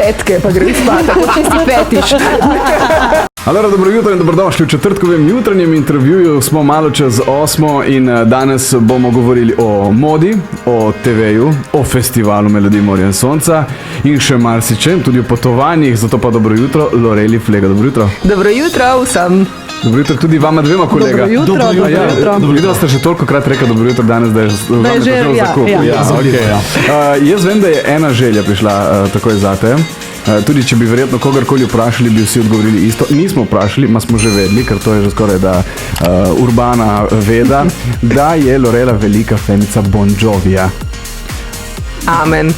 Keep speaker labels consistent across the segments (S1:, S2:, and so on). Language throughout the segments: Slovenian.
S1: petke, pa grem spat, tako čisti petiš.
S2: Allora, dobro jutro in dobrodošli v četrtkovem jutranjem intervjuju. Smo malo čez 8 in danes bomo govorili o modi, o TV-ju, o festivalu Melodij morja in sonca in še marsičem, tudi o potovanjih. Zato pa dobro jutro, Loreli Flega. Dobro jutro.
S1: Dobro jutro vsem.
S2: Dobro jutro tudi vama dvema, kolega.
S1: Dobro jutro.
S2: Dobro jutro. Ste že toliko krat rekli dobro jutro danes, da je že zakup. Jaz vem, da je ena želja prišla takoj zate. Tudi če bi verjetno kogarkoli vprašali, bi vsi odgovorili isto. Nismo vprašali, ma smo že vedeli, ker to je že skoraj da urbana veda, da je Lorela velika fanica Bon Jovija.
S1: Amen.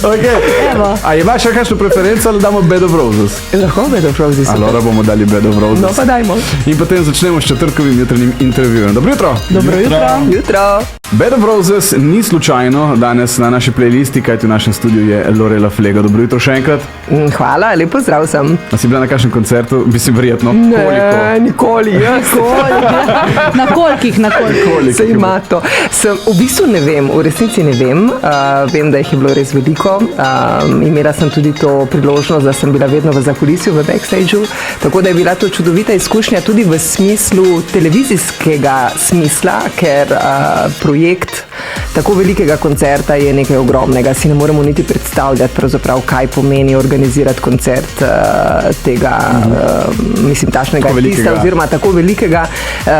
S2: Okay. A imaš še kakšno preferenco ali damo Bed of Roses?
S1: Lahko Bed of Roses.
S2: Allora bomo dali Bed of Roses.
S1: No pa dajmo.
S2: In potem začnemo s četrtkovim jutranjim intervjujem. Dobro jutro.
S1: Dobro jutro.
S2: Bed of Roses ni slučajno danes na naši playlisti, kajti v našem studiu je Lorela Flega. Dobro jutro še enkrat.
S1: Hvala, lep pozdrav sem.
S2: A si bila na kakšnem koncertu? Mislim, verjetno.
S1: Ne, nikoli.
S3: Na kolikih?
S1: Se ima to. V bistvu ne vem, v resnici ne vem. Vem, da jih je bilo res veliko. Imela sem tudi to priložnost, da sem bila vedno v zakulisju, v backstageu. Tako da je bila to čudovita izkušnja tudi v smislu televizijskega smisla, ker projekt tako velikega koncerta je nekaj ogromnega. Si ne moremo niti predstavljati pravzaprav, kaj pomeni organizirati koncert tega, mislim, tašnega artista oziroma tako velikega.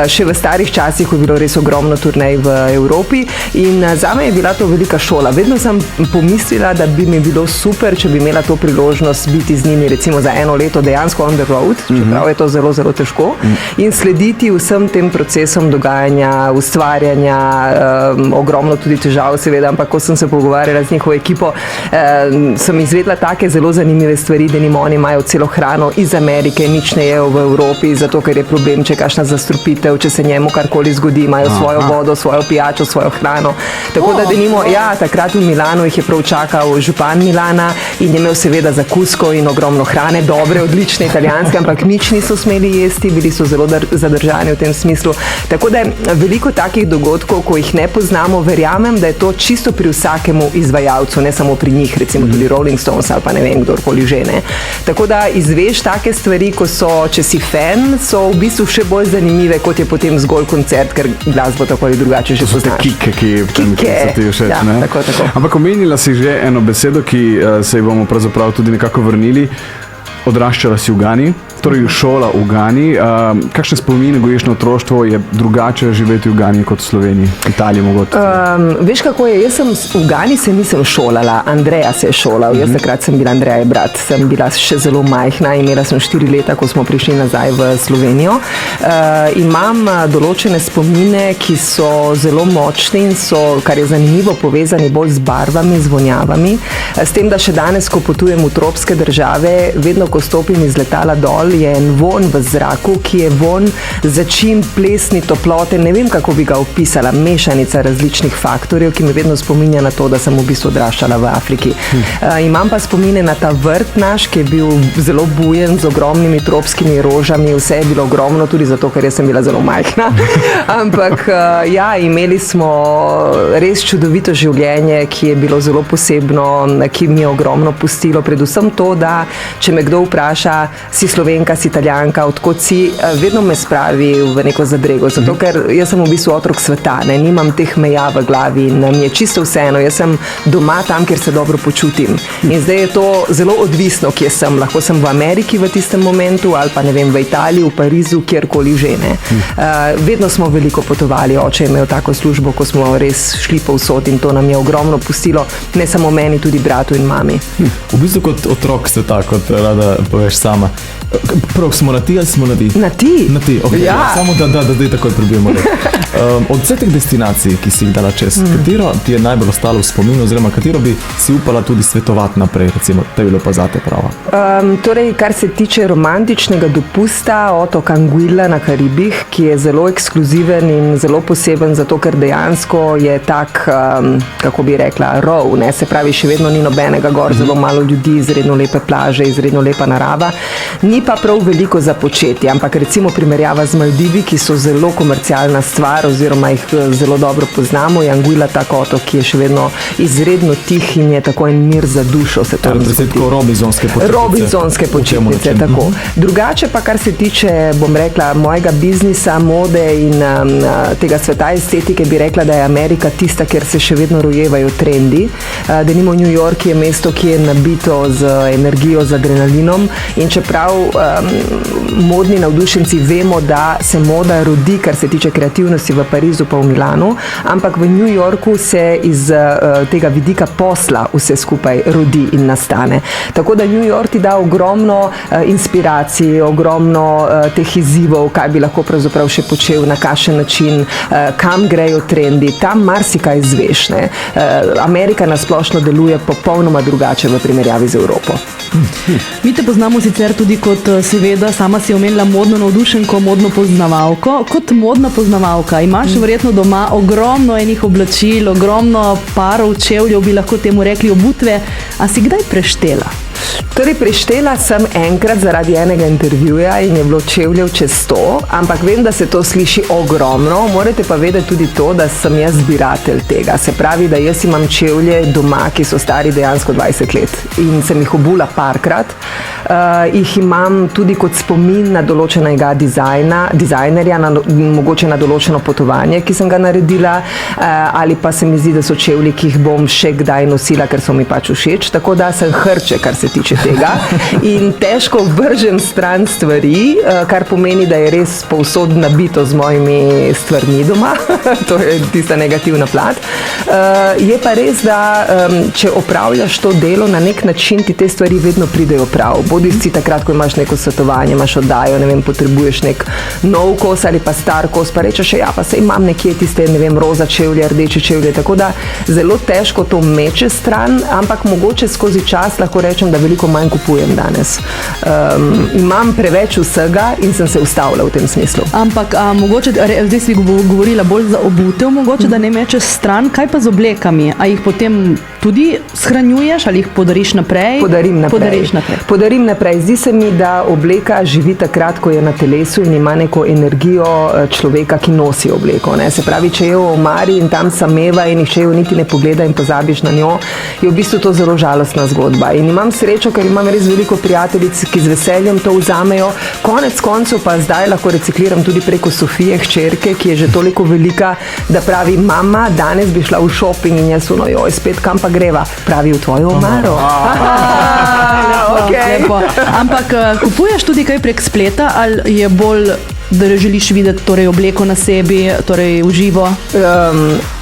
S1: Še v starih časih je bilo res ogromno turnej v Evropi in zame je bila to velika šola. Vedno sem pomislila, da bi mi bilo super, če bi imela to priložnost biti z njimi recimo za eno leto dejansko on the road, čeprav je to zelo, zelo težko, in slediti vsem tem procesom dogajanja, ustvarjanja, ogromno tudi težav seveda, ampak ko sem se pogovarjala z njihovo ekipo, sem izvedla take zelo zanimive stvari, da oni imajo celo hrano iz Amerike, nič ne jejo v Evropi, zato ker je problem, če kakšna zastrupitev, če se njemu karkoli zgodi, imajo svojo vodo, svojo pijačo, svojo hrano. Tako da denimo, takrat v Milanu jih je prav čakal župan Milana in je imel seveda zakusko in ogromno hrane, dobre, odlične, italijanske, ampak nič niso smeli jesti, bili so zelo zadržani v tem smislu. Tako da veliko takih dogodkov, ko jih ne poznamo, verjamem, da je to čisto pri vsakemu izvajalcu, ne samo pri njih, recimo tudi Rolling Stones ali pa ne vem, kdorkoli že, ne. Tako da izveš take stvari, ko so, če si fan, so v bistvu še bolj zanimive, kot je potem zgolj koncert, ker glasbo tako ali drugače že poznaš.
S2: Kike, ki so ti všeč, ne?
S1: Tako.
S2: Ampak omenila si že eno besedo, ki se ji bomo pravzaprav tudi nekako vrnili. Odraščala si v Gani, torej šola v Gani. Kakšne spomine gojiš na otroštvo? Je drugače živeti v Gani kot v Sloveniji, Italiji mogoče?
S1: Veš kako je, jaz sem v Gani se nisem šolala, Andreja se je šolal, jaz takrat sem bila, Andreja je brat, sem bila še zelo majhna, imela sem 4 leta, ko smo prišli nazaj v Slovenijo. Imam določene spomine, ki so zelo močni in so, kar je zanimivo, povezani bolj z barvami, z vonjavami, s tem, da še danes, ko potujem v tropske države, vedno, ko stopim iz letala dol, je en von v zraku, ki je von začim, plesni, toplote, ne vem, kako bi ga opisala, mešanica različnih faktorjev, ki me vedno spominja na to, da sem v bistvu odraščala v Afriki. Imam pa spomine na ta vrt naš, ki je bil zelo bujen, z ogromnimi tropskimi rožami, vse je bilo ogromno, tudi zato, ker jaz sem bila zelo majhna. Ampak imeli smo res čudovito življenje, ki je bilo zelo posebno, ki mi je ogromno pustilo, predvsem to, da če me kdo vpraša, si Slovenka, si Italijanka, odkot si, vedno me spravi v neko zadrego, zato ker jaz sem v bistvu otrok sveta, ne, nimam teh meja v glavi in mi je čisto vseeno, jaz sem doma tam, kjer se dobro počutim. In zdaj je to zelo odvisno, kje sem, lahko sem v Ameriki v tistem momentu ali pa ne vem, v Italiji, v Parizu, kjerkoli že, ne. Vedno smo veliko potovali, oče je imel tako službo, ko smo res šli povsod in to nam je ogromno pustilo, ne samo meni, tudi bratu in mami.
S4: V bistvu kot otrok ste tako, kot rada poveš sama. Prav, smo na ti ali smo na ti?
S1: Na ti.
S4: Na ti, ok. Samo da zdaj takoj prebijemo. Od vseh teh destinacij, ki si jih dala čez, katero ti je najbolj ostalo v spominu, oziroma katero bi si upala tudi svetovati naprej, recimo, da je bilo pa zate prava?
S1: Torej, kar se tiče romantičnega dopusta, otok Anguilla na Karibih, ki je zelo ekskluziven in zelo poseben, zato ker dejansko je tak, kako bi rekla, raw, ne, se pravi, še vedno ni nobenega gor, zelo malo ljudi, izredno lepe plaže, izredno lepa lepa narava. Ni pa prav veliko za početi, ampak recimo primerjava z Maldivi, ki so zelo komercialna stvar oziroma jih zelo dobro poznamo, je Anguilla tak otok, ki je še vedno izredno tih in je tako en mir za dušo. Se tam zgodi. Robinzonske počitnice, tako. Drugače pa, kar se tiče, bom rekla, mojega biznisa, mode in tega sveta estetike, bi rekla, da je Amerika tista, kjer se še vedno rojevajo trendi. Denimo New York je mesto, ki je nabito z energijo, z adrenalinom in čeprav modni navdušenci vemo, da se moda rodi, kar se tiče kreativnosti v Parizu pa v Milanu, ampak v New Yorku se iz tega vidika posla vse skupaj rodi in nastane. Tako da New York ti da ogromno inspiracij, ogromno teh izzivov, kaj bi lahko pravzaprav še počel, na kakšen način, kam grejo trendi, tam marsikaj izveš, ne. Amerika nasplošno deluje popolnoma drugače v primerjavi z Evropo.
S3: Mi te poznamo sicer tudi kot, seveda, sama si omenila modno navdušenko, modno poznavalko. Kot modna poznavalka imaš verjetno doma ogromno enih oblačil, ogromno parov, čevljev, bi lahko temu rekli, obutve. A si kdaj preštela?
S1: Torej, preštela sem enkrat zaradi enega intervjuja in je bilo čevljev čez 100, ampak vem, da se to sliši ogromno. Morate pa vedeti tudi to, da sem jaz zbiratelj tega. Se pravi, da jaz imam čevlje doma, ki so stari dejansko 20 let in sem jih obula parkrat. Jih imam tudi kot spomin na določenega dizajnerja, mogoče na določeno potovanje, ki sem ga naredila, ali pa se mi zdi, da so čevlji, ki jih bom še kdaj nosila, ker so mi pač všeč. Tako da sem hrče, kar se tiče tega. In težko vržem stran stvari, kar pomeni, da je res povsod nabito z mojimi stvarmi doma. To je tista negativna plat. Je pa res, da če opravljaš to delo, na nek način ti te stvari vedno pridejo prav. Bodi si takrat, ko imaš neko svetovanje, imaš oddajo, ne vem, potrebuješ nek nov kos ali pa star kos, pa rečeš, ja, pa se imam nekje tiste, ne vem, roza čevlje, rdeče čevlje, tako da zelo težko to meče stran, ampak mogoče skozi čas lahko rečem, da veliko manj kupujem danes. Imam preveč vsega in sem se ustavila v tem smislu.
S3: Ampak mogoče, zdaj si govorila bolj za obutev, mogoče, da ne mečeš stran, kaj pa z oblekami? A jih potem tudi shranjuješ ali jih podariš naprej?
S1: Podarim naprej. Zdi se mi, da obleka živi takrat, ko je na telesu in ima neko energijo človeka, ki nosi obleko. Ne? Se pravi, če je v omari in tam sameva in nihče jo niti ne pogleda in pozabiš na njo, je v bistvu to zelo žalostna zgodba. In imam srečo, ker imam res veliko prijateljic, ki z veseljem to vzamejo. Konec koncev pa zdaj lahko recikliram tudi preko Sofije, hčerke, ki je že toliko velika, da pravi, mama, danes bi šla v šoping in jaz joj, spet kam pa greva? Pravi, v tvojo omaro.
S3: Ampak kupuješ tudi kaj prek spleta ali je bolj, da želiš videti torej obleko na sebi, torej v živo?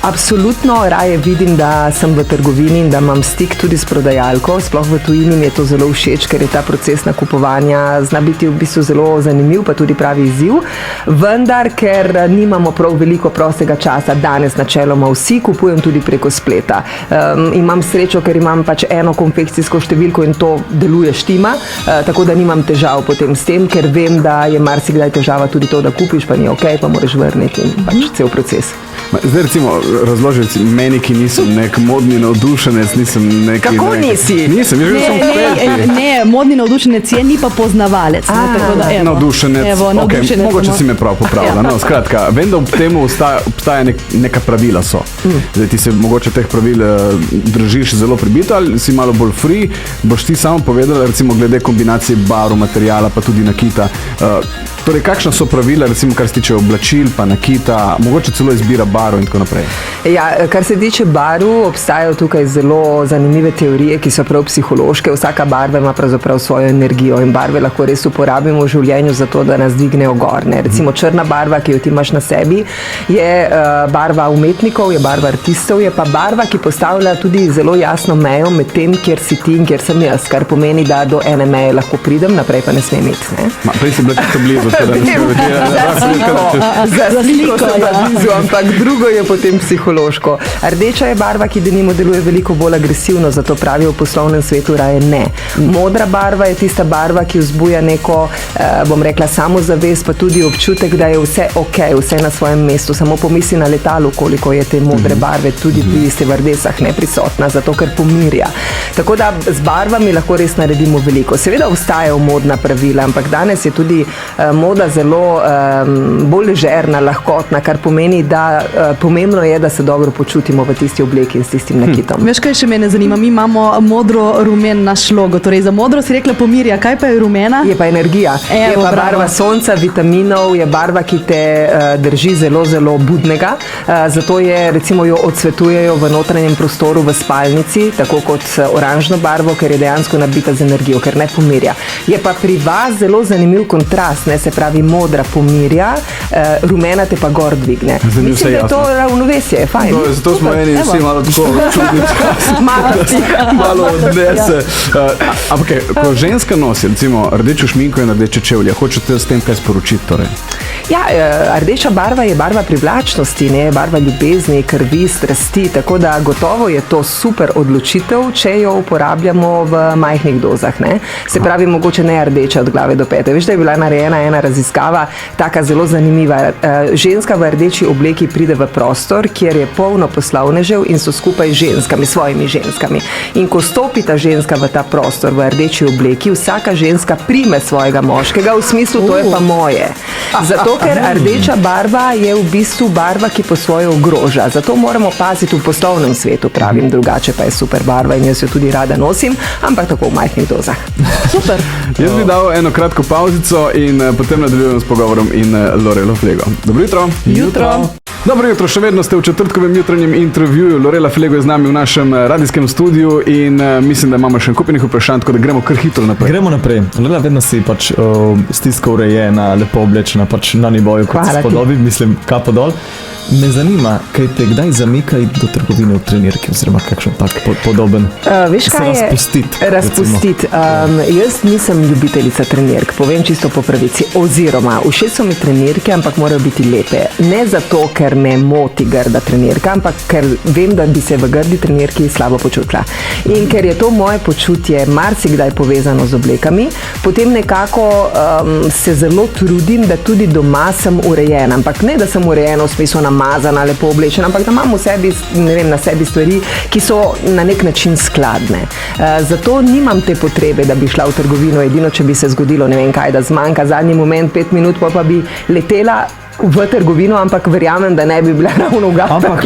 S1: Absolutno raje vidim, da sem v trgovini in da imam stik tudi s prodajalko. Sploh v tujini mi je to zelo všeč, ker je ta proces nakupovanja zna biti v bistvu zelo zanimiv, pa tudi pravi izziv. Vendar, ker nimamo prav veliko prostega časa, danes načeloma vsi kupujem tudi preko spleta. Imam srečo, ker imam pač eno konfekcijsko številko in to deluje štima, tako da nimam težav potem s tem, ker vem, da je marsikdaj težava tudi to, da kupiš, pa ni okej, pa moraš vrniti in pač cel proces.
S2: Zdaj recimo razložiti meni, ki nisem nek modni navdušenec, nisem neki...
S1: Kako nisi?
S2: Nisem, jaz sem vpeti.
S3: Ne, modni navdušenec je, ni pa poznavalec.
S2: Navdušenec, ok, mogoče si me prav popravila. No, skratka, vem, da ob temu obstaja neka pravila so. Zdaj ti se mogoče teh pravil držiš zelo pribito ali si malo bolj free, boš ti samo povedala recimo glede kombinacije barv, materijala, pa tudi nakita. Torej, kakšna so pravila, recimo, kar se tiče oblačil, pa nakita, mogoče celo izbira barv in tako naprej?
S1: Ja, kar se tiče barv, obstajajo tukaj zelo zanimive teorije, ki so prav psihološke. Vsaka barva ima pravzaprav svojo energijo in barve lahko res uporabimo v življenju za to, da nas dvignejo gor. Recimo črna barva, ki jo ti imaš na sebi, je barva umetnikov, je barva artistov, je pa barva, ki postavlja tudi zelo jasno mejo med tem, kjer si ti in kjer sem jaz, kar pomeni, da do ene meje lahko pridem, naprej pa ne smem iti.
S2: Prej si bila čisto blizu.
S1: Za sliko sem na blizu, ampak drugo je potem psihološko. Rdeča je barva, ki denimo deluje veliko bolj agresivno, zato pravijo v poslovnem svetu raje ne. Modra barva je tista barva, ki vzbuja neko, bom rekla, samozavest, pa tudi občutek, da je vse ok, vse na svojem mestu. Samo pomisli na letalu, koliko je te modre barve tudi pri stevardesah neprisotna, zato ker pomirja. Tako da z barvami lahko res naredimo veliko. Seveda obstajajo modna pravila, ampak danes je tudi moda zelo bolj ležerna, lahkotna, kar pomeni, da pomembno je, da se dobro počutimo v tisti obleki in s tistim nakitom.
S3: Veš, kaj še mene zanima? Mi imamo modro-rumen naš logo. Torej, za modro si rekla pomirja. Kaj pa je rumena?
S1: Je pa energija. Je pa barva sonca, vitaminov, je barva, ki te drži zelo, zelo budnega. Zato je, recimo, jo odsvetujejo v notranjem prostoru v spalnici, tako kot oranžno barvo, ker je dejansko nabita z energijo, ker ne pomirja. Je pa pri vas zelo zanimiv kontrast, ne, se pravi modra pomirja, rumena te pa gor dvigne. Mislim, da je to ravnovesje, je fajn.
S2: Zato smo eni vsi malo tako čudni, malo odnese. Ampak, ko ženska nosi, recimo, rdečo šminko in rdeče čevlje, hočete s tem kaj sporočiti torej?
S1: Ja, rdeča barva je barva privlačnosti, ne, barva ljubezni, krvi, strasti, tako da gotovo je to super odločitev, če jo uporabljamo v majhnih dozah, ne. Se pravi, mogoče ne rdeča od glave do pete. Veš, da je bila narejena ena raziskava, taka zelo zanimiva. Ženska v rdeči obleki pride v prostor, kjer je polno poslovnežev in so skupaj z ženskami, svojimi ženskami. In ko stopi ta ženska v ta prostor v rdeči obleki, vsaka ženska prime svojega moškega, v smislu, to je pa moje. Zato, ker rdeča barva je v bistvu barva, ki po svoje ogroža. Zato moramo paziti v poslovnem svetu, pravim, drugače pa je super barva in jaz jo tudi rada nosim, ampak tako v majhnih dozah.
S3: Super.
S2: Jaz bi dal eno kratko pauzico in potem nadaljujem s pogovorom in Lorelo Flego. Dobro jutro.
S3: Jutro.
S2: Dobro jutro, še vedno ste v četrtkovem jutranjem intervjuju. Lorela Flego je z nami v našem radijskem studiu in mislim, da imamo še kupenih vprašanj, tako da gremo kar hitro naprej.
S4: Gremo naprej. Lorela, vedno si pač stisko urejena, lepo oblečena, pač na nivoju, kot se spodobi, mislim, kapo dol. Me zanima, kaj te kdaj zamika do trgovine v trenirki, oziroma kakšen tak podoben.
S1: Veš, kaj je? Razpustiti. Jaz nisem ljubiteljica trenirk, povem čisto po pravici. Oziroma, všeč so mi trenirke, ampak morajo biti lepe. Ne zato, ker me moti grda trenirka, ampak ker vem, da bi se v grdi trenirki slabo počutila. In ker je to moje počutje marsikdaj povezano z oblekami, potem nekako se zelo trudim, da tudi doma sem urejena. Ampak ne, da sem urejena v smislu namazana, lepo oblečena, ampak da imam v sebi, ne vem, na sebi stvari, ki so na nek način skladne. Zato nimam te potrebe, da bi šla v trgovino, edino, če bi se zgodilo, ne vem kaj, da zmanjka zadnji moment 5 minut, pa bi letela v trgovino, ampak verjamem, da ne bi bila ravno ugatna.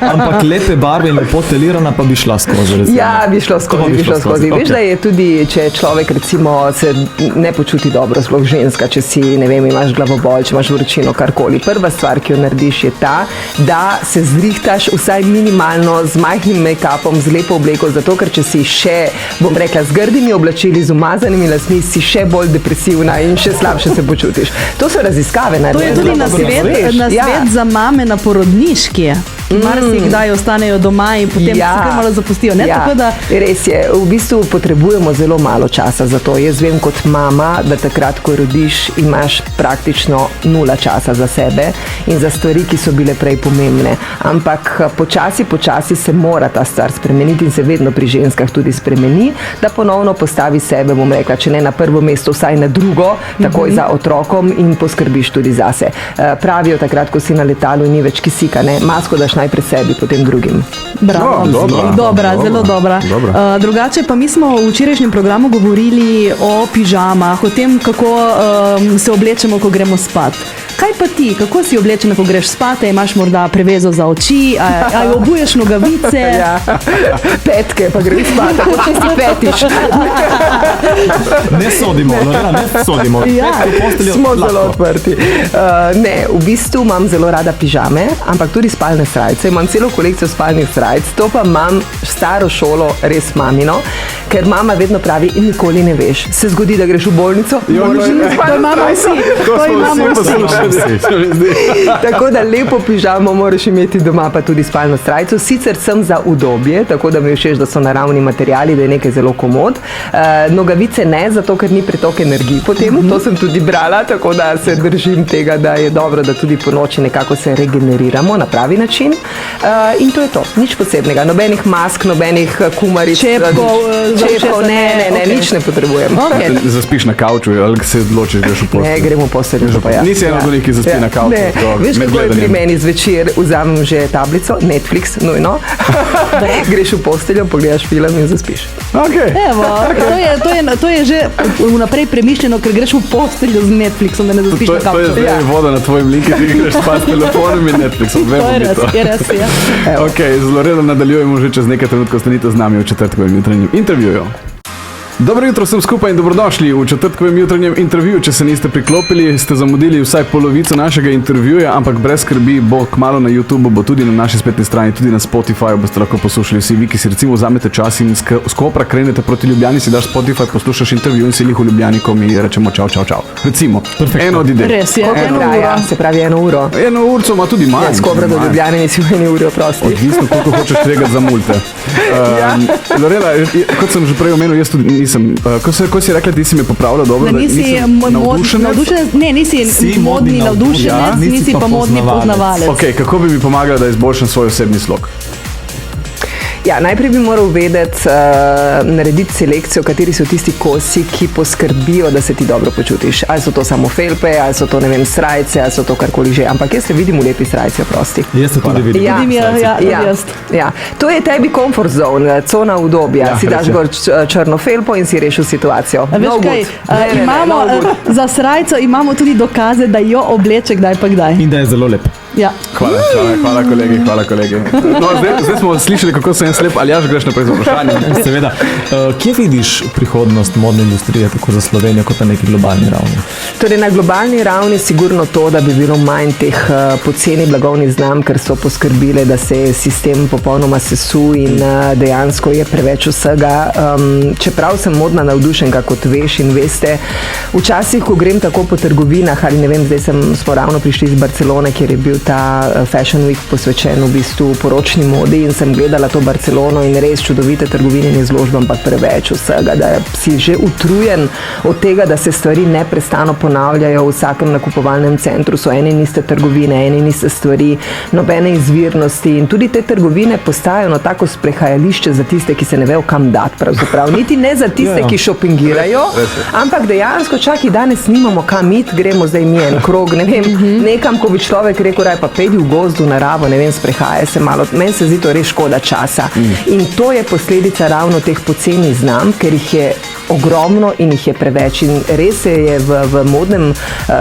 S4: Ampak lepe barve in lepo telirana pa bi šla skozi. Recimo.
S1: Ja, bi šla skozi. Okay. Veš, da je tudi, če človek recimo se ne počuti dobro, sploh ženska, če si, ne vem, imaš glavobol, če imaš vročino, karkoli. Prva stvar, ki jo narediš, je ta, da se zrihtaš vsaj minimalno z majhnim make-upom, z lepo obleko, zato ker če si še, bom rekla, z grdimi oblačili, z umazanimi lasmi, si še bolj depresivna in še slabše se počutiš. To so raziskave.
S3: To je tudi nasvet za mame na porodniški, ki marsikdaj ostanejo doma in potem se kar malo zapustijo. Ne? Tako da...
S1: Res je, v bistvu potrebujemo zelo malo časa za to. Jaz vem kot mama, da takrat, ko rodiš, imaš praktično 0 časa za sebe in za stvari, ki so bile prej pomembne. Ampak počasi se mora ta stvar spremeniti in se vedno pri ženskah tudi spremeni, da ponovno postavi sebe, bom rekla, če ne na prvo mesto, vsaj na drugo, takoj za otrokom in poskrbiš tudi zase. Pravijo takrat, ko si na letalu in ni več kisika, ne? Masko daš najprej sebi, potem drugim.
S3: Bravo, zelo dobra. Drugače pa mi smo v včerajšnjem programu govorili o pižamah, o tem, kako se oblečemo, ko gremo spat. Kaj pa ti? Kako si oblečena, ko greš spat? Imaš morda prevezo za oči? Ali obuješ nogavice?
S1: Ja. Petke, pa greš spat, tako če si petiš.
S4: Ne sodimo.
S1: Ja, smo zelo odprti. Ne, v bistvu imam zelo rada pižame, ampak tudi spalne srajce. Imam celo kolekcijo spalnih srajc, to pa imam staro šolo, res mamino, ker mama vedno pravi, nikoli ne veš. Se zgodi, da greš v bolnico, moraš že
S3: To imamo vsi.
S1: Tako da lepo pižamo moraš imeti doma, pa tudi spalno srajco. Sicer sem za udobje, tako da mi všeč, da so naravni materiali, da je nekaj zelo komod. Nogavice ne, zato ker ni pretok energij potem, to sem tudi brala, tako da se držim tega, da je dobro, da tudi po noči nekako se regeneriramo na pravi način. In to je to, nič posebnega, nobenih mask, nobenih kumaric, čepkov, ne, nič ne potrebujem.
S2: Zaspiš na kavču ali se odločiš, greš v posteljo?
S1: Ne, gremo v posteljo.
S2: Nisi eno od njih, ki zaspi na kavču.
S1: Veš, kako je pri meni zvečer, vzamem že tablico, Netflix, nujno, greš v posteljo, pogledaš film in zaspiš.
S3: Evo, to je že vnaprej premišljeno, ker greš v posteljo z Netflixom, da ne zaspiš na kavču.
S2: To je zdaj voda na tvojem linku, ti greš spat s telefonom in Netflixom.
S3: To je res, ja.
S2: Ok, zelo redno nadaljujemo že čez nekaj trenutkov, ostanite z nami v četrtkovem jutranjem intervjuju. Dobro jutro vsem skupaj in dobrodošli v četrtkovem jutranjem intervjuju. Če se niste priklopili, ste zamudili vsaj polovico našega intervjuja, ampak brez skrbi, bo kmalu na YouTubeu, bo tudi na naši spletni strani, tudi na Spotifyju boste lahko poslušali vsi vi, ki si recimo vzamete čas in z Kopra krenete proti Ljubljani, si daš Spotify, poslušaš intervju in si lih v Ljubljani, ko mi rečemo čau. Recimo, eno od idej.
S3: Res je,
S1: se pravi 1 uro.
S2: 1 urco ima tudi manj.
S1: S Kopra do Ljubljane nisi v 1 uri oprosti.
S2: Odvisno, koliko hočeš tvegati za multe. Lorela, kot sem že prej omenil, jaz tudi nisem. Ko si rekla, ti si me popravila dobro, da
S3: nisi navdušenec? Ne, nisi modni navdušenec, nisi pa modni poznavalec.
S2: Ok, kako bi mi pomagala, da izboljšam svoj osebni slog?
S1: Ja, najprej bi moral vedeti, narediti selekcijo, kateri so tisti kosi, ki poskrbijo, da se ti dobro počutiš. Ali so to samo felpe, ali so to, ne vem, srajce, ali so to karkoli že. Ampak jaz se vidim v lepi srajci, oprosti.
S4: Jaz se tudi vidim.
S1: Ja. To je tebi comfort zone, cona udobja. Si daš gor črno felpo in si rešil situacijo.
S3: Veš kaj, za srajco imamo tudi dokaze, da jo obleče kdaj pa kdaj.
S4: In da je zelo lep.
S3: Ja.
S2: Hvala kolegi. No, zdaj smo slišali, kako sem slep, ali jaš greš naprej z vprašanjem.
S4: Seveda. Kje vidiš prihodnost modne industrije, tako za Slovenijo, kot na neki globalni ravni?
S1: Torej, na globalni ravni sigurno to, da bi bilo manj teh poceni blagovnih znamk, ker so poskrbile, da se je sistem popolnoma sesul in dejansko je preveč vsega. Čeprav sem modna navdušenka, kot veš in veste, včasih, ko grem tako po trgovinah, ali ne vem, zdaj smo ravno prišli iz Barcelone, kjer je bil ta Fashion Week posvečen v bistvu poročni modi in sem gledala to Barcelono in res čudovite trgovine in izložbe, ampak preveč vsega, da si že utrujen od tega, da se stvari neprestano ponavljajo v vsakem nakupovalnem centru, so ene in iste trgovine, ene in iste stvari, nobene izvirnosti in tudi te trgovine postajajo tako sprehajališče za tiste, ki se ne vejo kam dati pravzaprav, niti ne za tiste, ki šopingirajo, ampak dejansko čaki danes nimamo kam iti, gremo zdaj mi en krog, ne vem, nekam, ko bi človek rekel, pa pedi v gozdu, naravo, ne vem, sprehaja se malo. Meni se zdi to res škoda časa. In to je posledica ravno teh poceni znamk, ker jih je ogromno in jih je preveč. In res se je v modnem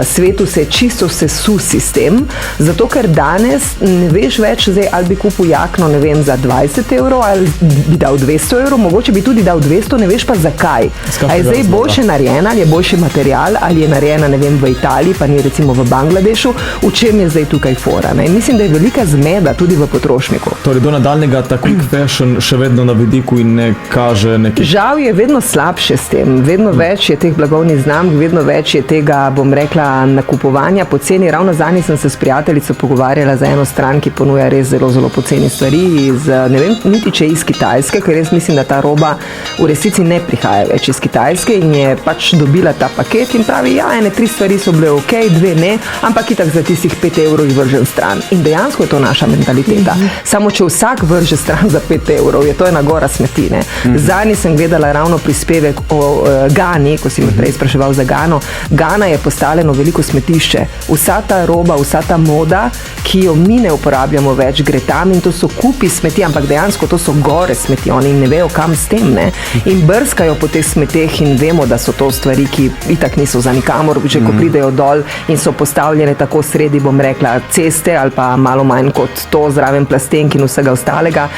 S1: svetu se čisto sesul sistem, zato ker danes ne veš več, zdaj, ali bi kupil jakno, ne vem, za 20 evrov, ali bi dal 200 evrov, mogoče bi tudi dal 200, ne veš pa zakaj. Ali je zdaj boljše narejena, ali je boljši material, ali je narejena, ne vem, v Italiji, pa ni recimo v Bangladešu, v čem je zdaj tukaj fora. Ne? Mislim, da je velika zmeda tudi v potrošniku.
S4: Torej, do nadaljnega ta quick fashion še vedno na vidiku in ne kaže neki...
S1: Žal je vedno slabše s tem. Vedno več je teh blagovnih znamk, vedno več je tega, bom rekla, nakupovanja poceni. Ravno zadnji sem se s prijateljico pogovarjala za eno stran, ki ponuja res zelo, zelo poceni stvari. Ne vem, niti če iz Kitajske, ker res mislim, da ta roba v resnici ne prihaja več iz Kitajske in je pač dobila ta paket in pravi, ja, ene 3 stvari so bile ok, 2 ne, ampak itak za tistih 5 evrov jih vržem stran. In dejansko je to naša mentaliteta. Samo če vsak vrže stran za 5 evrov, je to ena gora smetine. Zadnji sem gledala ravno prispevek o Gani, ko si me prej spraševal za Gano. Gana je postavljeno veliko smetišče. Vsa ta roba, vsa ta moda, ki jo mi ne uporabljamo več, gre tam in to so kupi smeti, ampak dejansko to so gore smeti, oni ne vejo kam s tem, ne. In brskajo po teh smeteh in vemo, da so to stvari, ki itak niso za nikamor, že ko pridejo dol in so postavljene tako sredi, bom rekla, ceste ali pa malo manj kot to, zraven plastenk in vsega ostalega,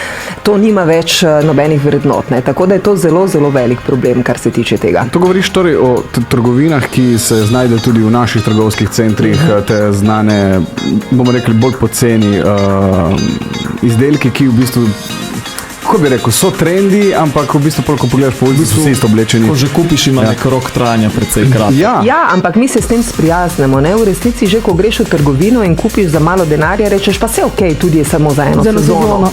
S1: to nima več nobenih vrednot, ne. Tako da je to zelo, zelo velik problem, kar se tiče tega.
S2: To govoriš torej o trgovinah, ki se znajde tudi v naših trgovskih centrih, te znane, bomo rekli, bolj poceni izdelki, ki v bistvu kako bi rekel, so trendi, ampak v bistvu, ko pogledaš po ulici, so vsi isto oblečeni.
S4: Ko že kupiš, ima nek rok trajanja precej kratek.
S1: Ja, ampak mi se s tem sprijaznemo. Ne? V resnici, že ko greš v trgovino in kupiš za malo denarja, rečeš pa se ok, tudi je samo za eno sezono.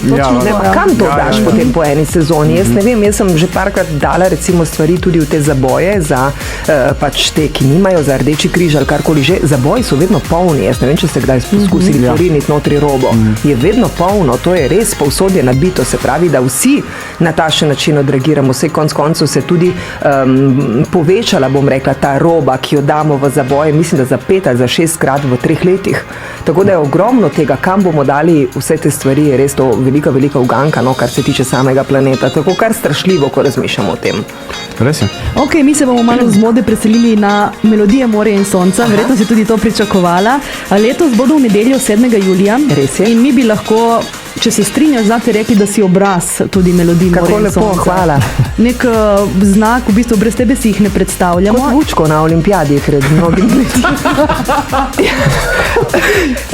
S1: Kam to daš potem po eni sezoni? Jaz ne vem, jaz sem že parkrat dala recimo stvari tudi v te zaboje za pač te, ki nimajo, za Rdeči križ ali karkoli že. Zaboji so vedno polni. Jaz ne vem, če ste kdaj poskusili poriniti notri robo. Je vedno polno, to je res, povsod je nabito, se pravi, da vsi na takšen način odreagiramo. Vse konc koncev se tudi povečala, bom rekla, ta roba, ki jo damo v zaboje, mislim, da za 5 ali za 6 krat v 3 letih. Tako da je ogromno tega, kam bomo dali vse te stvari, je res to velika, velika uganka, no, kar se tiče samega planeta. Tako kar strašljivo, ko razmišljamo o tem.
S2: Res je.
S3: Ok, mi se bomo malo z mode preselili na melodije Morja in sonca. Verjetno si tudi to pričakovala. Letos bodo v nedeljo 7. julija.
S1: Res je.
S3: In mi bi lahko, če se strinjaš, znate rekli, da si obraz tudi melodij Morja in sonca.
S1: Kako lepo, hvala.
S3: Nek znak, v bistvu brez tebe si jih ne predstavljamo.
S1: Kot Vučko na olimpijadi, pred mnogim leti.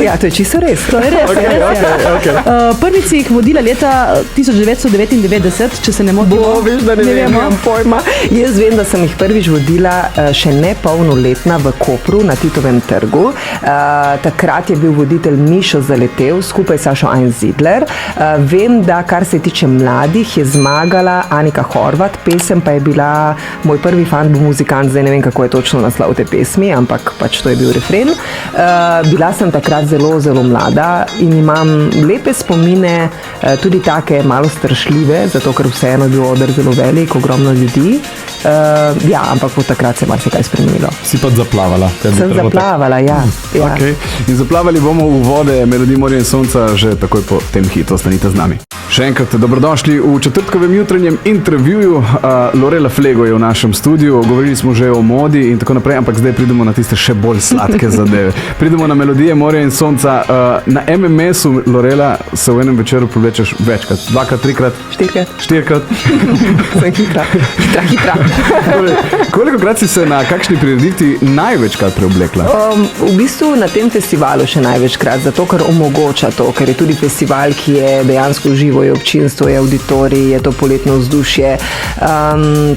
S1: Ja, to je čisto res.
S3: To je res.
S2: Okay.
S3: Prvič si jih vodila leta 1999, če se ne motim.
S1: Veš, da ne vem, imam pojma. Jaz vem, da sem jih prvič vodila še ne polnoletna v Kopru na Titovem trgu. Takrat je bil voditelj Mišo Zaletel skupaj s Sašo Einzidler. Vem, da kar se tiče mladih, je zmagala Anika Horvat, pesem pa je bila Moj prvi fan bo muzikant, zdaj ne vem, kako je točno naslov te pesmi, ampak pač to je bil refren. Bila sem takrat zelo, zelo mlada in imam lepe spomine, tudi take malo strašljive, zato ker vseeno je bil oder zelo velik, ogromno ljudi. Ja, ampak od takrat se je marsikaj spremenilo.
S4: Si pa zaplavala.
S1: Sem zaplavala, ja.
S2: Okay. In zaplavali bomo v vode melodij Morja in sonca že takoj po tem hitu. Ostanite z nami. Še enkrat dobrodošli v četrtkovem jutranjem intervjuju. Lorela Flego je v našem studiu, govorili smo že o modi in tako naprej, ampak zdaj pridemo na tiste še bolj sladke zadeve. Pridemo na melodije Morja in sonca. Na MMS-u, Lorela, se v enem večeru povlečeš večkrat, 2-krat, 3-krat, 4-krat.
S1: Sem hitra.
S2: Kolikokrat si se na kakšni prireditvi največkrat preoblekla?
S1: V bistvu na tem festivalu še največkrat, zato ker omogoča to, ker je tudi festival, ki je dejansko živo, je občinstvo, je auditorij, je to poletno vzdušje.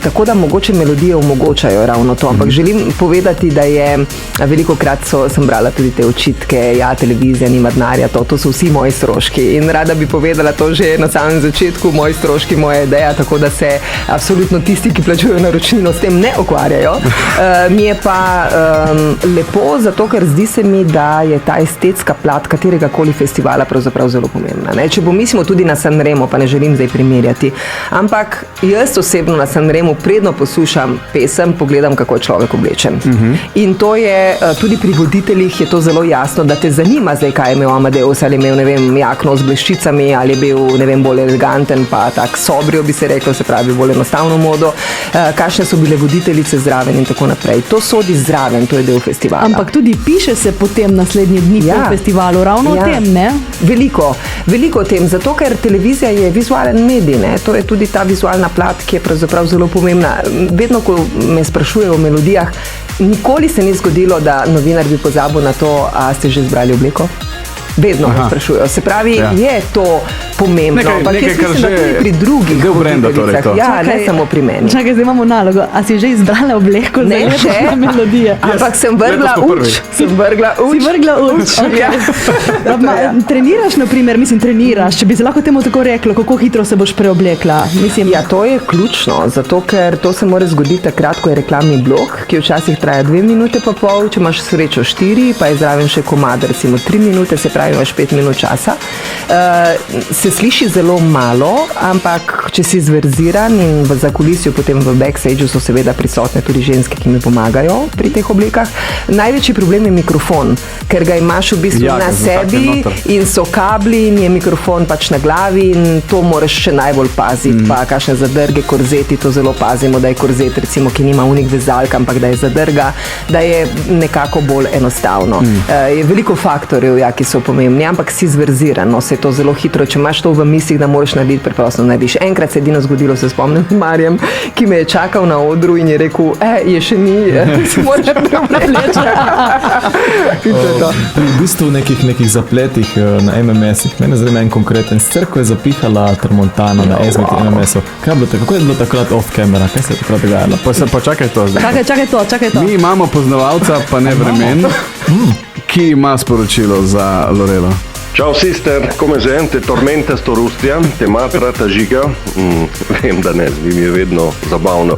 S1: Tako da mogoče melodije omogočajo ravno to, ampak želim povedati, da je velikokrat sem brala tudi te očitke, ja, televizija nima denarja, to so vsi moji stroški in rada bi povedala to že na samem začetku, moji stroški, moja ideja, tako da se absolutno tisti, ki plačujejo naročnino, s tem ne ukvarjajo. Mi je pa lepo, zato ker zdi se mi, da je ta estetska plat katerega koli festivala pravzaprav zelo pomembna. Ne? Če pomislimo tudi na Sanremo, pa ne želim zdaj primerjati, ampak jaz osebno na Sanremu predno poslušam pesem, pogledam, kako je človek oblečen. In to je, tudi pri voditeljih je to zelo jasno, da te zanima zdaj, kaj je imel Amadeus, ali je imel, ne vem, jakno z bleščicami, ali je bil, ne vem, bolj eleganten, pa tak sobrio bi se reklo, se pravi bolj enostavno modo, kakšne so bile voditeljice zraven in tako naprej. To sodi zraven, to je del festivala.
S3: Ampak tudi piše se potem naslednji dni po festivalu, ravno o tem, ne?
S1: Veliko o tem, zato ker televizija je vizualen medij, ne? To je tudi ta vizualna plat, ki je pravzaprav zelo pomembna. Vedno, ko me sprašujejo o melodijah, nikoli se ni zgodilo, da novinar bi pozabil na to, a ste že izbrali obleko? Vedno me sprašujejo. Se pravi, je to pomembno, ampak jaz mislim, da tudi pri drugih voditeljicah. Ja, ne samo pri meni.
S3: Čakaj, zdaj imamo nalogo. A si že izbrala obleko za letošnje melodije?
S1: Ampak sem vrgla uč.
S3: Si vrgla uč. Treniraš, na primer, treniraš, če bi se lahko temu tako reklo, kako hitro se boš preoblekla?
S1: Ja, to je ključno, zato ker to se mora zgoditi takrat, ko je reklamni blok, ki včasih traja 2 minute pa pol, če imaš srečo 4, pa je zraven še komad, recimo 3 minute, se pravi, imaš 5 minut časa. Se sliši zelo malo, ampak če si zverziran in v zakulisju, potem v backstageu so seveda prisotne tudi ženske, ki mi pomagajo pri teh oblekah. Največji problem je mikrofon, ker ga imaš v bistvu na sebi in so kabli in je mikrofon pač na glavi in to moraš še najbolj paziti. Pa kakšne zadrge, korzeti, to zelo pazimo, da je korzet recimo, ki nima unik vezalk, ampak da je zadrga, da je nekako bolj enostavno. Je veliko faktorjev, ki so pomembni. pomembni, ampak si zverziran, no, se je to zelo hitro, če imaš to v mislih, da moraš narediti, preprosto narediš. Enkrat se je edino zgodilo, se spomnim, Marjem, ki me je čakal na odru in je rekel, je še ni, se moraš prevleči.
S4: V bistvu nekih zapletih na MMS-ih, mene zanima en konkreten, sicer ko je zapihala Tramontana na SMT MMS-u, kako je bilo takrat off camera, kaj se je takrat dogajalo?
S2: Pa čakaj to zdaj.
S3: Čakaj to.
S2: Mi imamo poznavalca, pa ne vremen, ki ima sporočilo za Lorelo.
S5: Ciao sister, come sente? Tormenta sto Rustia, te matra, ta žiga. Vem, da ne, mi je vedno zabavno.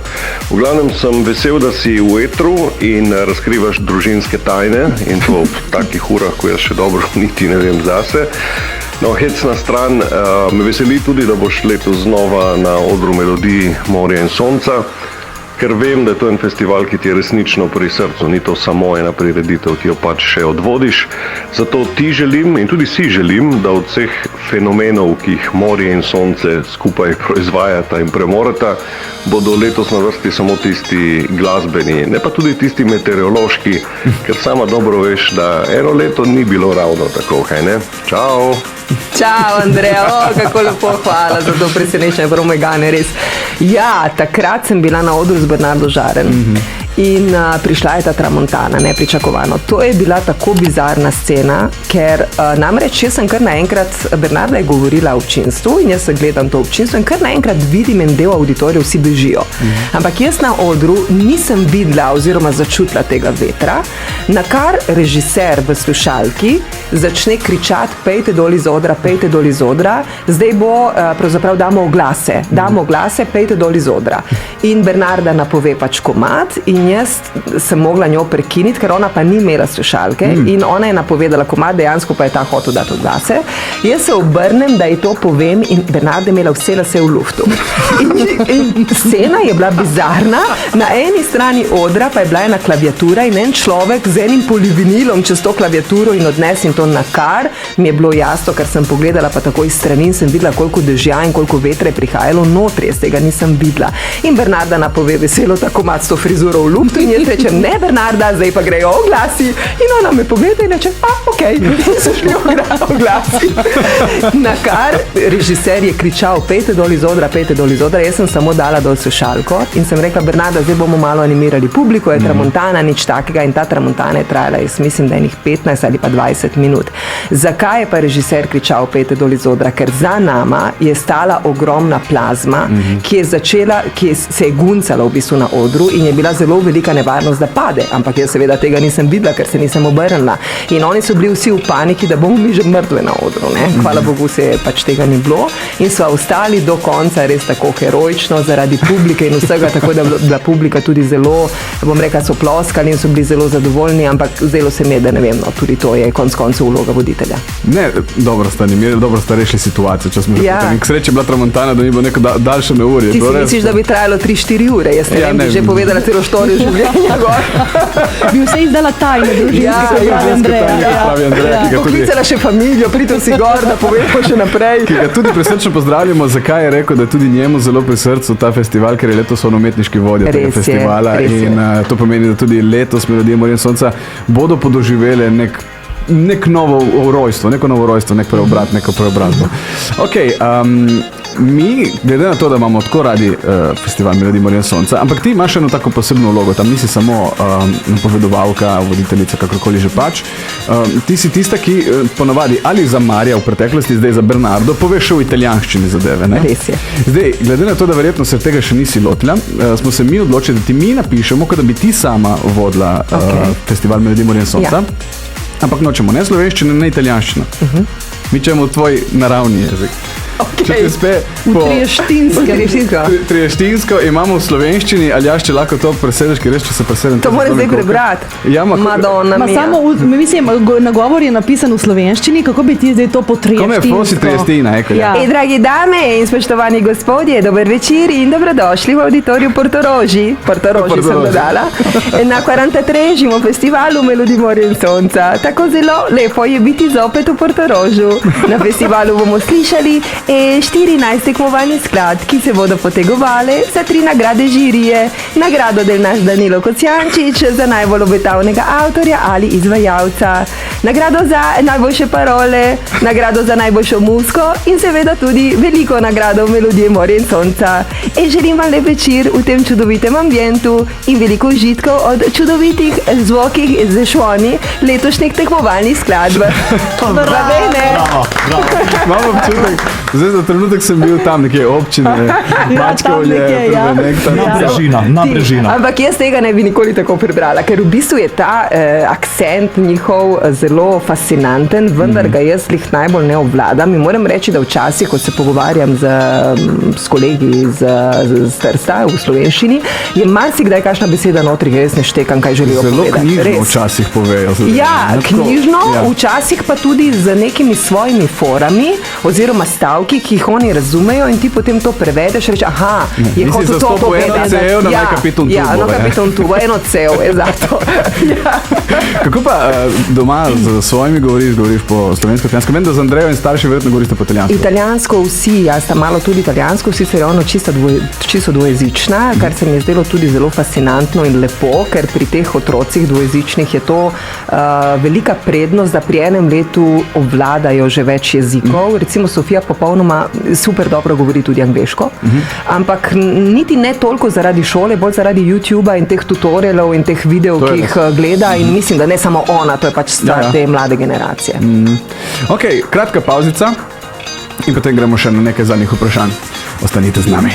S5: V glavnem sem vesel, da si v etru in razkrivaš družinske tajne in to v takih urah, ko jaz še dobro niti ne vem zase. No, hec na stran, me veseli tudi, da boš letos znova na odru Melodij Morja in Sonca, ker vem, da je to en festival, ki ti je resnično pri srcu, ni to samo ena prireditev, ki jo pač še odvodiš. Zato ti želim in tudi si želim, da od vseh fenomenov, ki jih Morje in Sonce skupaj proizvajata in premorata, bodo letos na vrsti samo tisti glasbeni, ne pa tudi tisti meteorološki, ker sama dobro veš, da eno leto ni bilo ravno tako, kaj ne? Čau!
S1: Čau, Andreja, kako lepo, hvala za to presenečenje, prvo Megane, res. Ja, takrat sem bila na odru z Bernardo Žaren in prišla je ta Tramontana, nepričakovano. To je bila tako bizarna scena, ker namreč jaz sem kar naenkrat, Bernarda je govorila o občinstvu in jaz se gledam to občinstvo in kar naenkrat vidim en del auditorija, vsi bežijo. Ampak jaz na odru nisem videla oziroma začutila tega vetra, na kar režiser v slušalki začne kričati, pejte dol iz odra, zdaj bo, pravzaprav damo oglase, pejte dol iz odra. In Bernarda napove pač komad in jaz sem mogla njo prekiniti, ker ona pa ni imela slušalke in ona je napovedala komad, dejansko pa je ta hotel dati oglase. Jaz se obrnem, da ji to povem in Bernarda je imela vse lase v luftu. In scena je bila bizarna, na eni strani odra pa je bila ena klaviatura in en človek z enim polivinilom čez to klaviaturo in odnesim to na kar, mi je bilo jasno, ker sem pogledala pa tako iz strani in sem videla, koliko dežja in koliko vetra je prihajalo notri, jaz tega nisem videla. In Bernarda napove veselo ta komad s to frizuro v luftu in jaz rečem, ne Bernarda, zdaj pa grejo oglasi. In ona me povede in reče, okej, in so šli oglasi. Na kar režiser je kričal, pejte dol iz odra, jaz sem samo dala dol slušalko in sem rekla, Bernarda, zdaj bomo malo animirali publiko, je Tramontana, nič takega in ta Tramontana je trajala, jaz mislim, da enih 15 ali pa 20 minut. Zakaj je pa režiser kričal, pejte dol iz odra? Ker za nama je stala ogromna plazma, ki se je guncala v bistvu na odru in je bila zelo velika nevarnost, da pade, ampak jaz seveda tega nisem videla, ker se nisem obrnila. In oni so bili vsi v paniki, da bomo mi že mrtve na odru, ne? Hvala Bogu se pač tega ni bilo in sva ostali do konca res tako heroično zaradi publike in vsega, tako da bila publika tudi zelo, bom rekla, so ploskali in so bili zelo zadovoljni, ampak zdelo se mi je, da ne vem, no, tudi to je konec koncev vloga voditelja.
S2: Ne, dobro sta rešili situacijo, če smo že potem. K sreči je bila Tramontana, da ni bilo neko daljše neurje.
S1: Ti si misliš, da bi trajalo 3-4 ure, jaz ne vem, bi že povedala celo štorijo življenja gor.
S3: Bi vse izdala tajne družinske, pravi Andreja.
S1: Poklicala še familijo, pridem si gor, da povemo še naprej.
S2: Ki ga tudi prisrčno pozdravljamo, zakaj je rekel, da je tudi njemu zelo pri srcu ta festival, ker je letos on umetniški vodja tega festivala in to pomeni, da tudi letos Melodije Morja in Sonca bodo podoživele neko novo rojstvo, nek preobrat, neko preobrazbo. Mi, glede na to, da imamo tako radi festival Melodij Morja in Sonca, ampak ti imaš eno tako posebno vlogo, tam nisi samo napovedovalka, voditeljica, kakorkoli že pač. Ti si tista, ki ponavadi ali za Marja v preteklosti, zdaj za Bernardo, poveš v italijanščini zadeve, ne?
S1: Res je.
S2: Zdaj, glede na to, da verjetno se tega še nisi lotila, smo se mi odločili, da ti mi napišemo, kot da bi ti sama vodila festival Melodij Morja in Sonca. Ampak nočemo ne slovenščino, ne italijanščino. Mi čemo tvoj naravni jezik. Če te spe po trieštinsko imamo v slovenščini, ali če lahko to presedeš, ker res, če se presedem...
S1: To moram zdaj prebrati. Madonna mia.
S3: Samo, mislim, nagovor je napisan v slovenščini, kako bi ti zdaj to po trieštinsko?
S2: Come fosi triestina,
S1: Dragi dame in spoštovani gospodje, dober večer in dobrodošli v auditoriju Portoroži. Portoroži sem dodala. Na 43. festivalu Melodij Morja in Sonca. Tako zelo lepo je biti zopet v Portorožu. Na festivalu bomo slišali 14 tekmovalnih skladb, ki se bodo potegovale za 3 nagrade žirije. Nagrado del naš Danilo Kocijančič za najbolj obetavnega avtorja ali izvajalca. nagrado za najboljše parole, nagrado za najboljšo muziko in seveda tudi veliko nagrado Melodije Morja in Sonca. In želim vam lep večer v tem čudovitem ambientu in veliko užitkov od čudovitih zvokih z šoni letošnjih tekmovalnih skladb.
S4: Bravo.
S2: Imam občutek, zdaj za trenutek sem bil tam nekje občine, Mačkovlje,
S4: Nabrežina.
S1: Ampak jaz tega ne bi nikoli tako prebrala, ker v bistvu je ta akcent njihov zelo fascinanten, vendar ga jaz lih najbolj ne obvladam in moram reči, da včasih, ko se pogovarjam s kolegi iz Trsta v slovenščini, je marsikdaj kakšna beseda notri, ker jaz ne štekam, kaj želijo povedati.
S2: Zelo knjižno včasih povejo.
S1: Ja, knjižno, včasih pa tudi z nekimi svojimi forami oziroma stavki, ki jih oni razumejo in ti potem to prevedeš, reči, aha, je hotel to povedati.
S2: Na kapiton tubo.
S1: Ja, na kapiton tubo, eno cel, zato.
S2: Kako pa doma z svojimi govoriš po slovensko-italijansko? Vem, da z Andrejo in starši verjetno govorite po italijansko.
S1: Italijansko vsi, jaz sta malo tudi italijansko, sicer je ono čisto dvojezična, kar se mi je zdelo tudi zelo fascinantno in lepo, ker pri teh otrocih dvojezičnih je to velika prednost, da pri enem letu obvladajo že več jezikov. Recimo Sofija popolnoma super dobro govori tudi angleško, ampak niti ne toliko zaradi šole, bolj zaradi YouTubea in teh tutorialov in teh videov, ki jih gleda in mislim, da ne samo ona, to je pač stvar te mlade generacije.
S2: Ok, kratka pauzica in potem gremo še na nekaj zadnjih vprašanj. Ostanite z nami.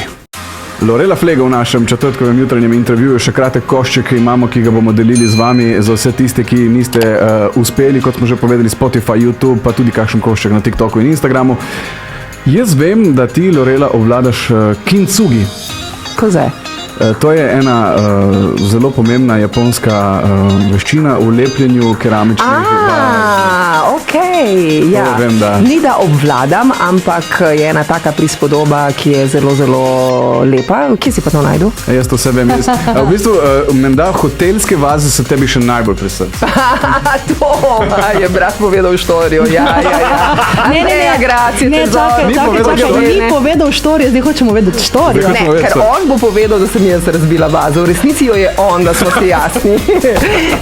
S2: Lorela Flega v našem četrtkovem jutranjem intervjuju, še kratek košček imamo, ki ga bomo delili z vami, za vse tiste, ki niste uspeli, kot smo že povedali, Spotify, YouTube, pa tudi kakšen košček na TikToku in Instagramu. Jaz vem, da ti, Lorela, obvladaš kintsugi.
S1: Koze?
S2: To je ena zelo pomembna japonska veščina v lepljenju keramičnih
S1: ja.
S2: Vem, da.
S1: Ni da obvladam, ampak je ena taka prispodoba, ki je zelo, zelo lepa. Kje si pa to najdu?
S2: Jaz to vem. V bistvu, menda hotelske vaze so tebi še najbolj pri srcu.
S1: To je brat povedal štorijo.
S3: Ni povedal štorijo, zdaj hočemo vedeti štorijo.
S1: Ne, ker on bo povedal, da sem jaz razbila vazo. V resnici jo je on, da smo si jasni.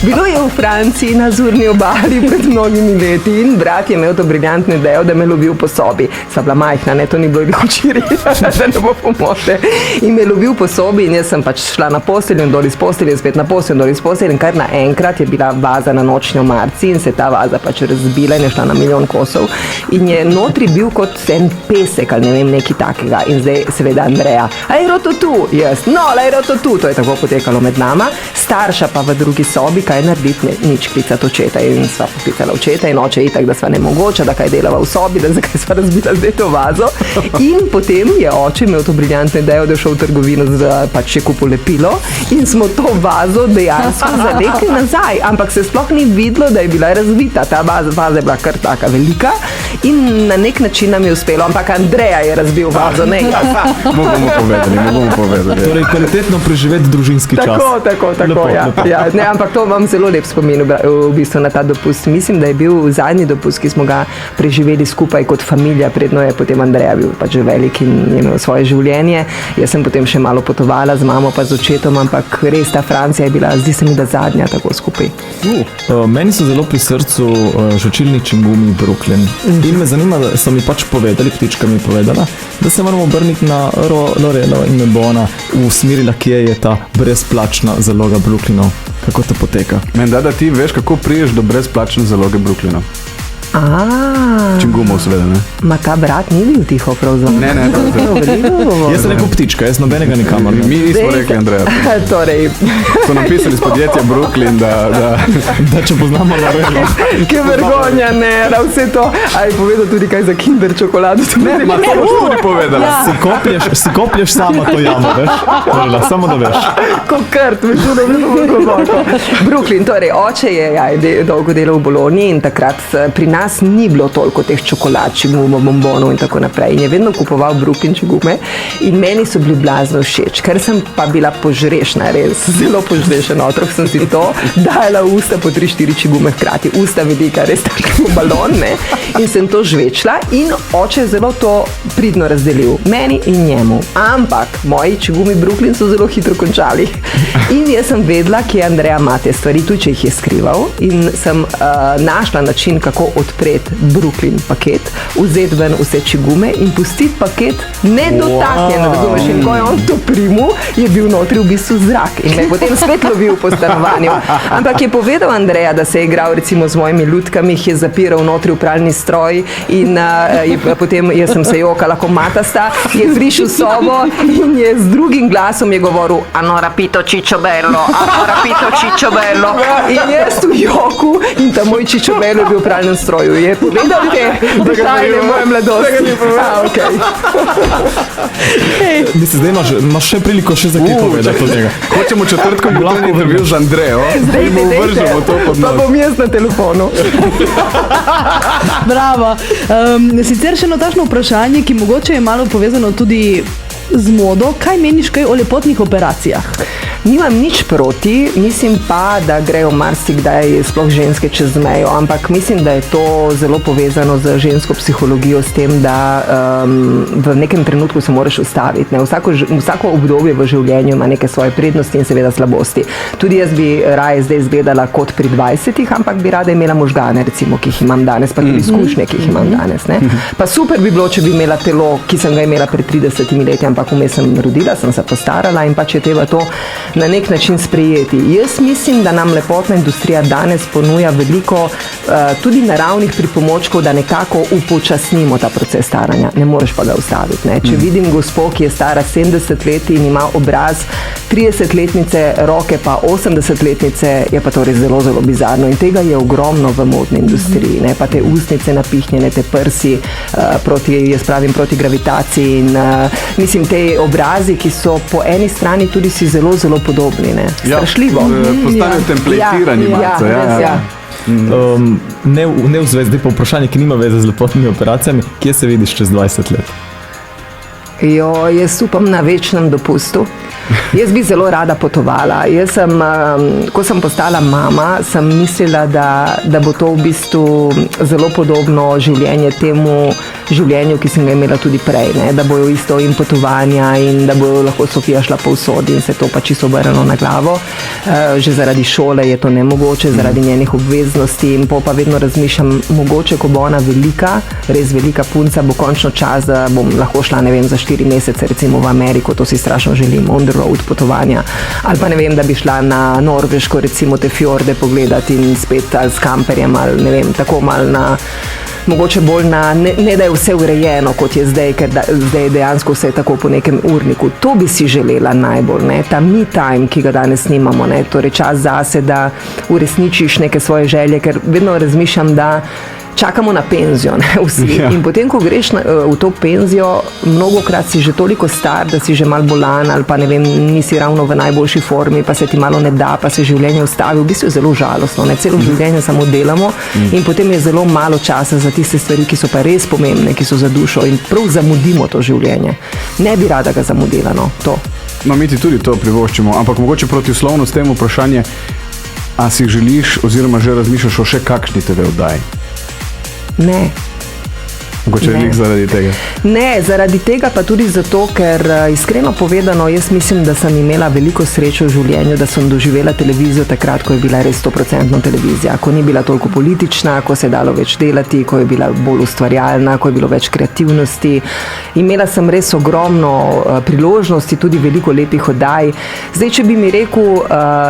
S1: Bilo je v Franciji na Azurni obali pred mnogimi leti in brat je imel to briljantno idejo, da me lovil po sobi. Sva bila majhna, ne, to ni bilo včeraj, da ne bo pomote. In me lovil po sobi in jaz sem pač šla na posteljo in dol iz postelje, spet na posteljo in dol iz postelje in kar naenkrat je bila vaza na nočni omarici in se je ta vaza pač razbila in je šla na milijon kosov. In je notri bil kot en pesek ali ne vem, nekaj takega. In zdaj seveda Andreja, aj roto tu, jaz, no, aj roto tu. To je tako potekalo med nama. Starša pa v drugi sobi, kaj narediti, nič klicati očeta in sva poklicala očeta in oče itak, da sva nemogoča, da kaj delava v sobi, da zakaj sva razbila zdaj to vazo. In potem je oče imel to briljantno idejo, da je šel v trgovino za pač je kupil lepilo in smo to vazo dejansko zavekli nazaj, ampak se sploh ni videlo, da je bila razbita. Ta vaza je bila kar taka velika in na nek način nam je uspelo, ampak Andreja je razbil vazo, ne jaz.
S2: Bomo povedali.
S4: Torej, kvalitetno preživeti družinski čas.
S1: Tako, lepo. Ja, ne, ampak to vam zelo lep spomin v bistvu na ta dopust. Mislim, da je bil zadnji dopust, ki smo ga preživeli skupaj kot familija, predno je potem Andreja bil pač že velik in je imel svoje življenje. Jaz sem potem še malo potovala z mamo pa z očetom, ampak res ta Francija je bila, zdi se mi, da zadnja tako skupaj.
S4: Meni so zelo pri srcu žvečilni čingumi Brooklyn. In me zanima, da so mi pač povedali, ptička mi je povedala, da se moramo obrniti na Lorelo in me bo ona usmerila, kje je ta brezplačna zaloga Brooklynov. Kako to poteka?
S2: Menda, da ti veš, kako priješ do brezplačne zaloge Brooklynov. Čingumov seveda, ne?
S1: Ma ta brat ni bil tiho pravzaprav.
S2: Ne.
S4: Jaz sem rekel ptička, jaz nobenega nikamor.
S2: Mi nismo rekli Andreja.
S1: Torej.
S2: So napisali s podjetja Brooklyn, da
S4: če poznamo Lorelo.
S1: Ke vergonja, ne, da vse to. A je povedal tudi kaj za Kinder čokolado?
S2: Ne, to boš tudi povedala.
S4: Si koplješ sama to jamo, veš? Lorela, samo da veš.
S1: Ko krt, mi čudo, globoko. Brooklyn, torej, oče je dolgo delal v Bologni in takrat pri nas nas ni bilo toliko teh čokolad, čigumo, bombonov in tako naprej. In je vedno kupoval Brooklyn čigume in meni so bili blazno všeč, ker sem pa bila požrešna, res zelo požrešen otrok, sem si to dala v usta po 3-4 čigume hkrati, usta velika, res tako balon, ne? In sem to žvečla in oče je zelo to pridno razdelil, meni in njemu. Ampak moji čigumi Brooklyn so zelo hitro končali. In jaz sem vedela, kje Andreja ima te stvari, tudi če jih je skrival. In sem našla način, kako odpreti Brooklyn paket, vzeti ven vse čigume in pustiti paket nedotaknjen. Razumeš, in ko je on to primil, je bil notri v bistvu zrak in me je potem spet lovil po stanovanju. Ampak je povedal Andreja, da se je igral recimo z mojimi lutkami, jih je zapiral notri v pralni stroj in potem jaz sem se jokala ko matasta, je prišel v sobo in je z drugim glasom je govoril "Hanno rapito Ciccio Bello, hanno rapito Ciccio Bello" in jaz v joku in ta moj Ciccio Bello je bil v pralnem stroju. Je povedal te detajle moje mladosti. Okay.
S4: Mislim, zdaj imaš še priliko še za kaj povedati od njega.
S2: Hočemo četrtkom lahko intervju z Andrejo in mu vržemo to pod nos.
S1: Pa bom jaz na telefonu.
S3: Bravo. Sicer še eno takšno vprašanje, ki mogoče je malo povezano tudi z modo. Kaj meniš kaj o lepotnih operacijah?
S1: Nimam nič proti, mislim pa, da grejo marsikdaj sploh ženske čez mejo, ampak mislim, da je to zelo povezano z žensko psihologijo, s tem, da v nekem trenutku se moraš ustaviti. Ne? Vsako obdobje v življenju ima neke svoje prednosti in seveda slabosti. Tudi jaz bi raje zdaj izgledala kot pri 20-ih, ampak bi rada imela možgane, recimo, ki jih imam danes, pa tudi izkušnje, ki jih imam danes. Ne? Pa super bi bilo, če bi imela telo, ki sem ga imela pred 30 leti, ampak vmes sem rodila, sem se postarala in pač je treba to na nek način sprejeti. Jaz mislim, da nam lepotna industrija danes ponuja veliko tudi naravnih pripomočkov, da nekako upočasnimo ta proces staranja. Ne moreš pa ga ustaviti. Ne? Če vidim gospo, ki je stara 70 let in ima obraz 30-letnice, roke pa 80-letnice, je pa to res zelo, zelo bizarno in tega je ogromno v modni industriji. Ne? Pa te ustnice napihnjene, te prsi proti gravitaciji in mislim, te obrazi, ki so po eni strani tudi si zelo, zelo podobni, ne? Strašljivo.
S2: Postanejo templetirani malce.
S1: Ja.
S4: Ne v zvezdi, pa vprašanje, ki nima veze z lepotnimi operacijami, kje se vidiš čez 20 let?
S1: Jaz upam na večnem dopustu. Jaz bi zelo rada potovala. Jaz sem, ko sem postala mama, sem mislila, da bo to v bistvu zelo podobno življenje temu življenju, ki sem ga imela tudi prej. Ne? Da bojo isto in potovanja in da bojo lahko Sofija šla povsod in se to pač čisto obrnilo na glavo. Že zaradi šole je to nemogoče, zaradi njenih obveznosti in pa vedno razmišljam, mogoče, ko bo ona velika, res velika punca, bo končno čas, da bom lahko šla, ne vem, za 4 mesece recimo v Ameriko, to si strašno želim, on the road potovanja. Ali pa ne vem, da bi šla na Norveško recimo te fjorde pogledati in spet ali s kamperjem ali ne vem, tako malo na mogoče bolj na, ne da je vse urejeno, kot je zdaj, ker zdaj dejansko vse je tako po nekem urniku. To bi si želela najbolj, ne? Ta me time, ki ga danes nimamo, ne? Torej čas zase, da uresničiš neke svoje želje, ker vedno razmišljam, da čakamo na penzijo, ne, vsi. Ja. In potem, ko greš v to penzijo, mnogokrat si že toliko star, da si že malo bolan ali pa ne vem, nisi ravno v najboljši formi, pa se ti malo ne da, pa se življenje ustavi. V bistvu je zelo žalostno, ne, celo življenje samo delamo in potem je zelo malo časa za tiste stvari, ki so pa res pomembne, ki so za dušo in prav zamudimo to življenje. Ne bi rada ga zamudila, no, to.
S2: No, mi ti tudi to privoščimo, ampak mogoče protislovno s tem vprašanje, a si želiš oziroma že razmišljaš o še kakšni TV oddaji?
S1: Ne.
S2: Mogoče nek zaradi tega?
S1: Ne, zaradi tega pa tudi zato, ker iskreno povedano, jaz mislim, da sem imela veliko srečo v življenju, da sem doživela televizijo takrat, ko je bila res 100% televizija, ko ni bila toliko politična, ko se je dalo več delati, ko je bila bolj ustvarjalna, ko je bilo več kreativnosti. Imela sem res ogromno priložnosti, tudi veliko lepih oddaj. Zdaj, če bi mi rekel,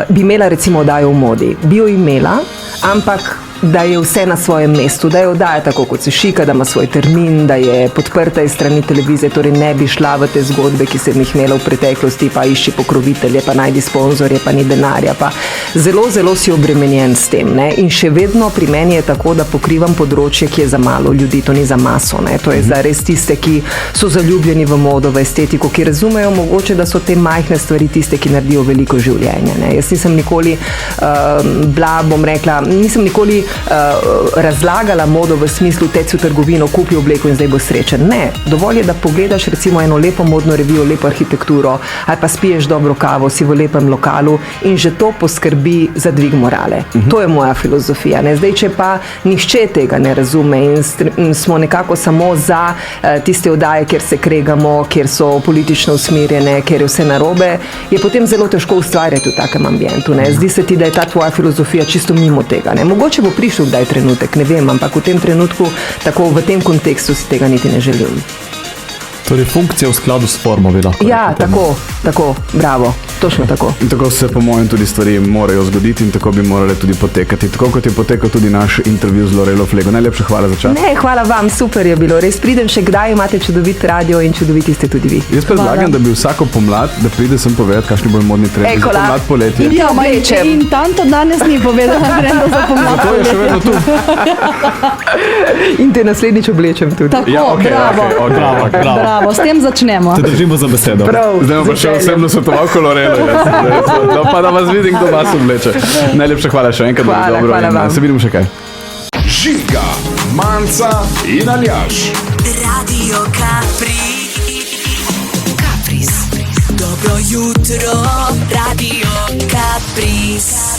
S1: bi imela recimo oddajo v modi. Bi jo imela, ampak da je vse na svojem mestu, da je oddaja tako, kot se šika, da ima svoj termin, da je podprta iz strani televizije, torej ne bi šla v te zgodbe, ki sem jih imela v preteklosti, pa išči pokrovitelje, pa najdi sponzorje, pa ni denarja, pa zelo, zelo si obremenjen s tem, ne, in še vedno pri meni je tako, da pokrivam področje, ki je za malo ljudi, to ni za maso, ne, to je za res tiste, ki so zaljubljeni v modo, v estetiko, ki razumejo mogoče, da so te majhne stvari tiste, ki naredijo veliko življenja, ne. Jaz nisem nikoli nisem nikoli razlagala modo v smislu teci v trgovino, kupi obleko in zdaj bo srečen. Ne, dovolj je, da pogledaš recimo eno lepo modno revijo, lepo arhitekturo ali pa spiješ dobro kavo, si v lepem lokalu in že to poskrbi za dvig morale. To je moja filozofija. Ne? Zdaj, če pa nihče tega ne razume in smo nekako samo za tiste oddaje, kjer se kregamo, kjer so politično usmerjene, kjer je vse narobe, je potem zelo težko ustvarjati v takem ambientu. Ne? Zdi se ti, da je ta tvoja filozofija čisto mimo tega. Ne? Mogoče bo prišel kdaj trenutek, ne vem, ampak v tem trenutku, tako v tem kontekstu si tega niti ne želim.
S4: Torej, funkcija v skladu s formo bi lahko.
S1: Ja, tako, bravo, točno tako.
S2: In tako se po mojem tudi stvari morajo zgoditi in tako bi morale tudi potekati. Tako kot je potekal tudi naš intervju z Lorelo Flego. Najlepša hvala za čas.
S1: Ne, hvala vam, super je bilo. Res pridem še kdaj, imate čudovit radio in čudoviti ste tudi vi.
S2: Jaz predlagam, da bi vsako pomlad, da pride sem povedati, kakšni bojo modni trendi za pomlad, poletje.
S1: In ja, oblečem.
S3: In tanto danes ni povedala trendov za pomlad.
S2: Zato je še vedno tu.
S1: In te naslednjič oblečem tudi.
S3: Tako,
S2: Ja, okej,
S3: bravo.
S2: okej.
S3: Bravo, s tem začnemo.
S4: Te držimo za besedo.
S1: Prav,
S2: Zdaj bom pa še osebno svetoval Lorelo. No, pa da vas vidim, kdo vas obleče. Najlepša hvala še enkrat.
S1: Hvala,
S2: dobro,
S1: hvala
S2: in
S1: vam.
S2: se vidimo še kaj.
S6: Žiga, Manca in Aljaž.
S7: Radio Caprice. Dobro jutro, Radio Caprice.